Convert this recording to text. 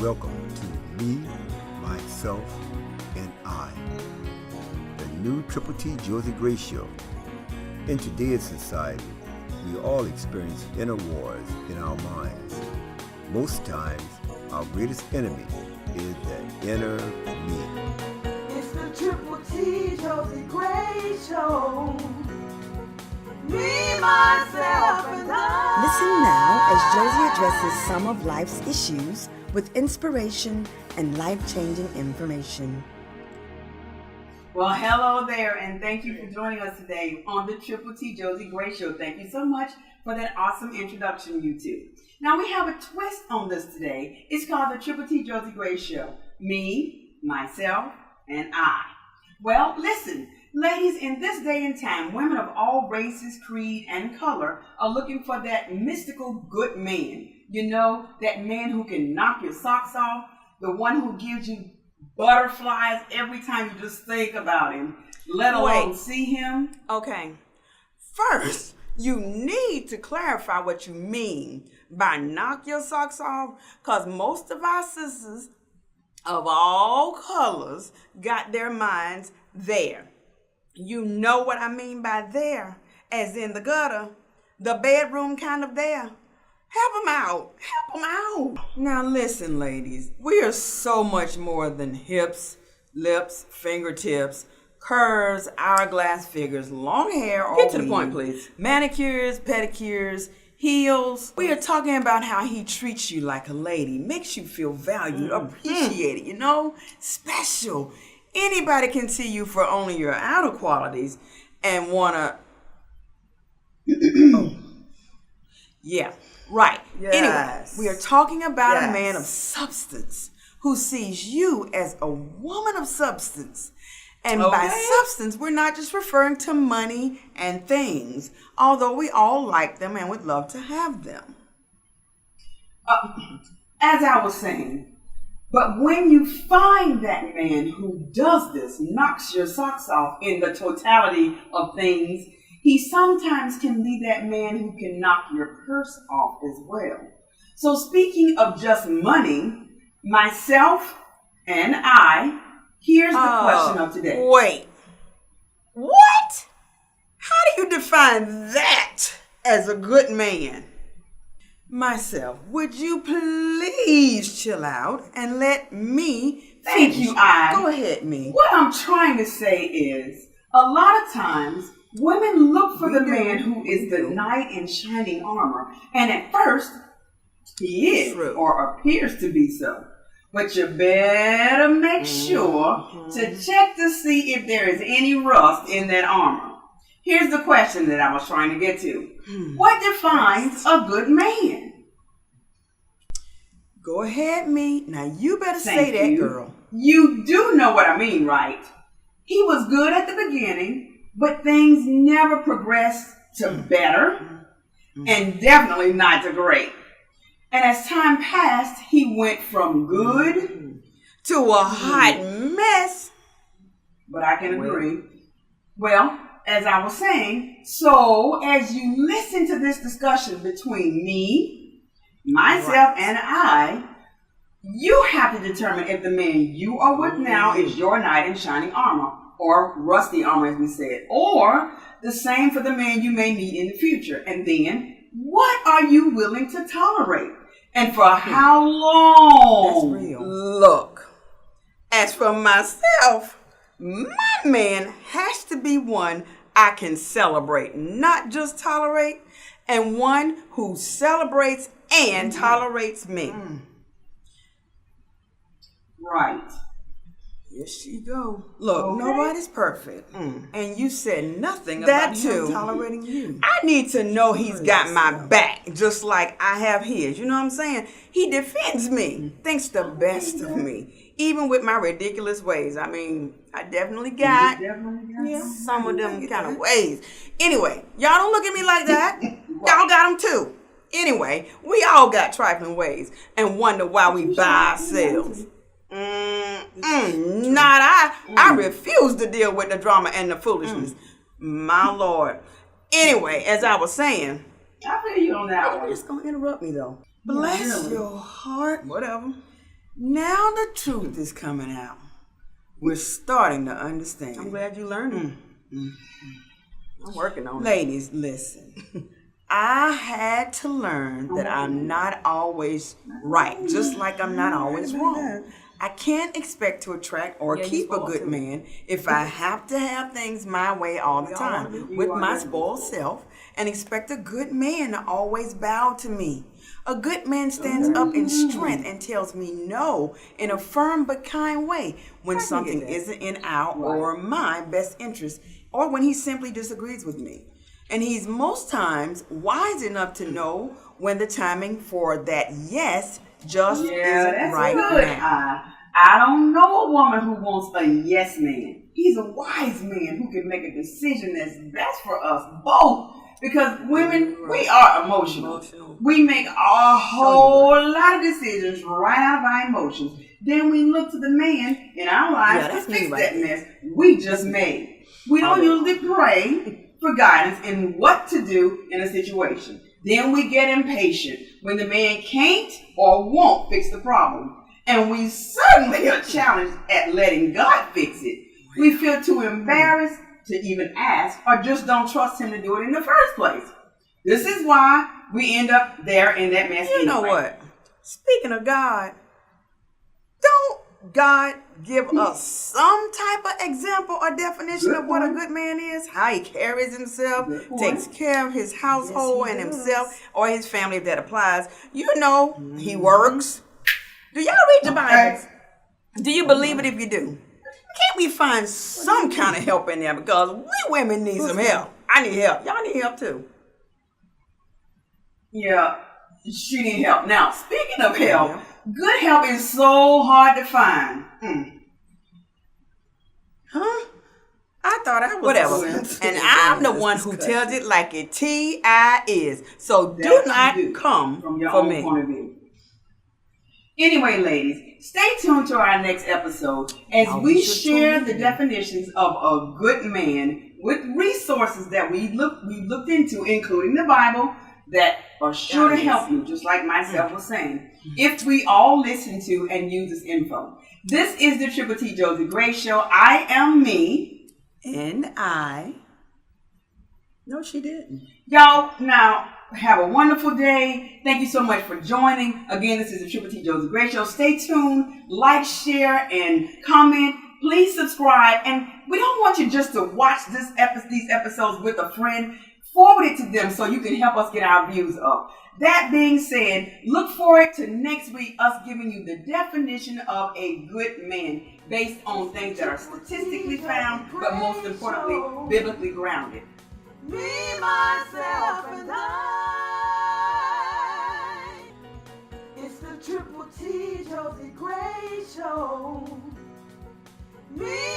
Welcome to Me, Myself, and I, the new TTT Josie Gray Show. In today's society, we all experience inner wars in our minds. Most times, our greatest enemy is the inner me. It's the TTT Josie Gray Show. Me, myself, and I. Listen now as Josie addresses some of life's issues with inspiration and life-changing information. Well, hello there, and thank you for joining us today on the TTT Josie Gray Show. Thank you so much for that awesome introduction, you two. Now, we have a twist on this today. It's called the TTT Josie Gray Show. Me, myself, and I. Well, listen, ladies, in this day and time, women of all races, creed, and color are looking for that mystical good man. You know, that man who can knock your socks off, the one who gives you butterflies every time you just think about him, let alone see him. Okay. First, you need to clarify what you mean by knock your socks off, because most of our sisters of all colors got their minds there. You know what I mean by there, as in the gutter, the bedroom kind of there. Help them out. Help them out. Now listen, ladies, we are so much more than hips, lips, fingertips, curves, hourglass figures, long hair, or Get to the point, please. manicures, pedicures, heels. We are talking about how he treats you like a lady, makes you feel valued, appreciated, you know, special. Anybody can see you for only your outer qualities and wanna. Yeah, right. Yes. Anyway, we are talking about a man of substance who sees you as a woman of substance. And by substance, we're not just referring to money and things, although we all like them and would love to have them. As I was saying, but when you find that man who does this, knocks your socks off in the totality of things, he sometimes can be that man who can knock your purse off as well. So speaking of just money, myself and I, here's the question of today. Wait. What? How do you define that as a good man? Myself, would you please chill out and let me Thank finish? you, Iyee. Go ahead, me. What I'm trying to say is, a lot of times, women look for the man who is the knight in shining armor. And at first, he is, or appears to be so. But you better make sure to check to see if there is any rust in that armor. Here's the question that I was trying to get to. What defines a good man? Go ahead, me. Now you better say that, girl. You do know what I mean, right? He was good at the beginning, but things never progressed to better, and definitely not to great. And as time passed, he went from good to a hot mess. But I can agree. Well, as I was saying, so as you listen to this discussion between me, myself, and I, you have to determine if the man you are with now is your knight in shining armor, or rusty armor, as we said, or the same for the man you may meet in the future. And then, what are you willing to tolerate? And for how long? That's real. Look, as for myself, my man has to be one I can celebrate, not just tolerate, and one who celebrates and tolerates me. Right. Here she go. Look, nobody's perfect. And you said nothing about him tolerating you. I need to know he's got my back, just like I have his. You know what I'm saying? He defends me, thinks the best of me, even with my ridiculous ways. I mean, I definitely got some of them kind of ways. Anyway, y'all don't look at me like that. Y'all got them too. Anyway, we all got trifling ways and wonder why we by ourselves. Not I. I refuse to deal with the drama and the foolishness. My Lord. Anyway, as I was saying, I feel you on that one. You're just gonna interrupt me though. Bless your heart. Whatever. Now the truth is coming out. We're starting to understand. I'm glad you learned it. I'm working on it. Ladies, listen. I had to learn that I'm not always right, just like I'm not always wrong. I can't expect to attract or keep a good man if I have to have things my way all the time with my spoiled self and expect a good man to always bow to me. A good man stands up in strength and tells me no in a firm but kind way when something isn't in our or my best interest, or when he simply disagrees with me. And he's most times wise enough to know when the timing for that yes just isn't right now. I don't know a woman who wants a yes man. He's a wise man who can make a decision that's best for us both. Because women, we are emotional. We make a whole lot of decisions right out of our emotions. Then we look to the man in our lives to fix that mess we just made. We don't usually pray for guidance in what to do in a situation. Then we get impatient when the man can't or won't fix the problem. And we certainly are challenged at letting God fix it. We feel too embarrassed to even ask, or just don't trust him to do it in the first place. This is why we end up there in that mess. You know what? Speaking of God, don't God give us some type of example or definition of what a good man is? How he carries himself, takes care of his household and himself or his family if that applies. You know, he works. Do y'all read the Bible? Do you believe it if you do? Can't we find some kind of help in there? Because we women need some help. I need help. Y'all need help too. Yeah, she need help. Now, speaking of help, good help is so hard to find. Huh? I thought I was whatever. And I'm the one who tells it like it T.I. is. So do not come from your for own me. point of view. Anyway, ladies, stay tuned to our next episode as we share the definitions of a good man with resources that we looked into, including the Bible, that are sure to help you, just like myself was saying, if we all listen to and use this info. This is the Triple T Josie Gray Show. I am me. And I. No, she didn't. Y'all, now, have a wonderful day. Thank you so much for joining. Again, this is the Triple T Josie Gray Show. Stay tuned, like, share, and comment. Please subscribe. And we don't want you just to watch these episodes with a friend. Forward it to them so you can help us get our views up. That being said, look forward to next week, us giving you the definition of a good man based on things that are statistically found, but most importantly, biblically grounded. Me, myself, and I. It's the Triple T Josie Gray Show. Me,